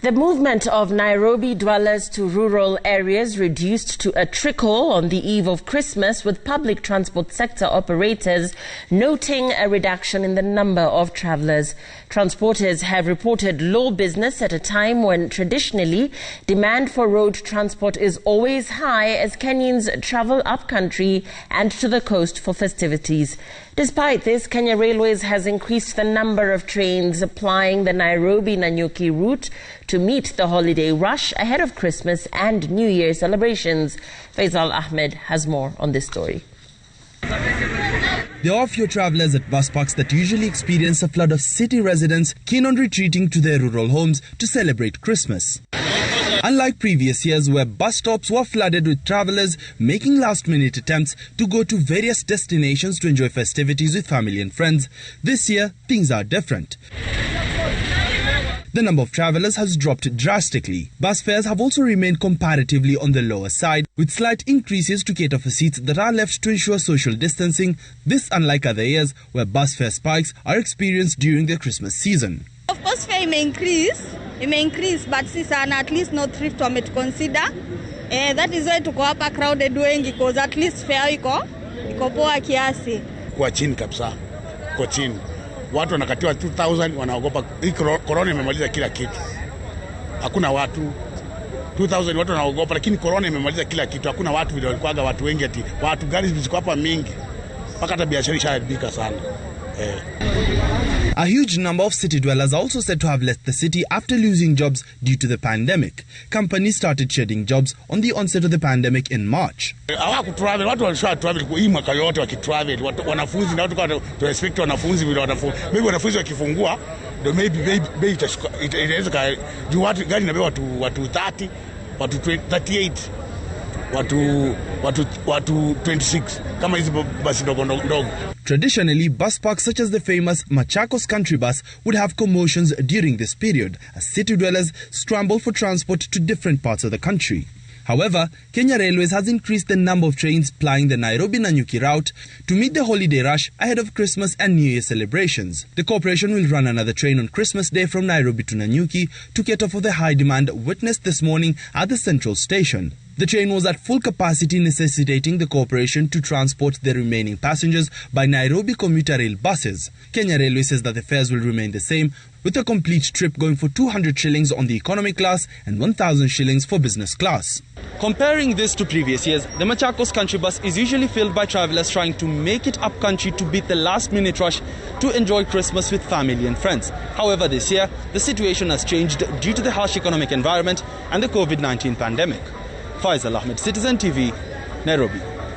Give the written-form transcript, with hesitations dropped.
The movement of Nairobi dwellers to rural areas reduced to a trickle on the eve of Christmas, with public transport sector operators noting a reduction in the number of travellers. Transporters have reported low business at a time when traditionally demand for road transport is always high as Kenyans travel upcountry and to the coast for festivities. Despite this, Kenya Railways has increased the number of trains plying the Nairobi-Nanyuki route to meet the holiday rush ahead of Christmas and New Year celebrations. Faisal Ahmed has more on this story. There are few travellers at bus parks that usually experience a flood of city residents keen on retreating to their rural homes to celebrate Christmas. Unlike previous years where bus stops were flooded with travellers making last-minute attempts to go to various destinations to enjoy festivities with family and friends, this year things are different. The number of travellers has dropped drastically. Bus fares have also remained comparatively on the lower side, with slight increases to cater for seats that are left to ensure social distancing. This unlike other years where bus fare spikes are experienced during the Christmas season. Of course, fare may increase, but at least not thrift to consider. That is why to go up a crowded doing because at least fare iko poa kiasi. Kwa chini kabisa, kwa chini. Watu wanakatiwa 2000 wanaogopa hii corona imemaliza kila kitu. Hakuna watu 2000 watu wanaogopa, lakini corona imemaliza kila kitu. Hakuna watu vile walikuwa watu wengi ati watu gari ziko hapa mingi. Mpaka hata biashara ishaharibika sana. A huge number of city dwellers are also said to have left the city after losing jobs due to the pandemic. Companies started shedding jobs on the onset of the pandemic in March. Hawakutravel, watu walisha travel hii mwaka yote wakitravel. Wanafunzi na watu kwa to respect wanafunzi vile wanafunzi. Maybe wanafunzi wakifungua ndio maybe inaweza juu watu gari inabeba watu 30, watu 38, watu 26 kama hizo basi ndogo. Traditionally, bus parks such as the famous Matatu country bus would have commotions during this period as city dwellers scramble for transport to different parts of the country. However, Kenya Railways has increased the number of trains plying the Nairobi-Nanyuki route to meet the holiday rush ahead of Christmas and New Year celebrations. The corporation will run another train on Christmas Day from Nairobi to Nanyuki to cater for the high demand witnessed this morning at the central station. The train was at full capacity, necessitating the corporation to transport the remaining passengers by Nairobi commuter rail buses. Kenya Railway says that the fares will remain the same, with a complete trip going for 200 shillings on the economy class and 1,000 shillings for business class. Comparing this to previous years, the Matatu country bus is usually filled by travellers trying to make it up country to beat the last-minute rush to enjoy Christmas with family and friends. However, this year, the situation has changed due to the harsh economic environment and the COVID-19 pandemic. Faisal Ahmed, Citizen TV, Nairobi.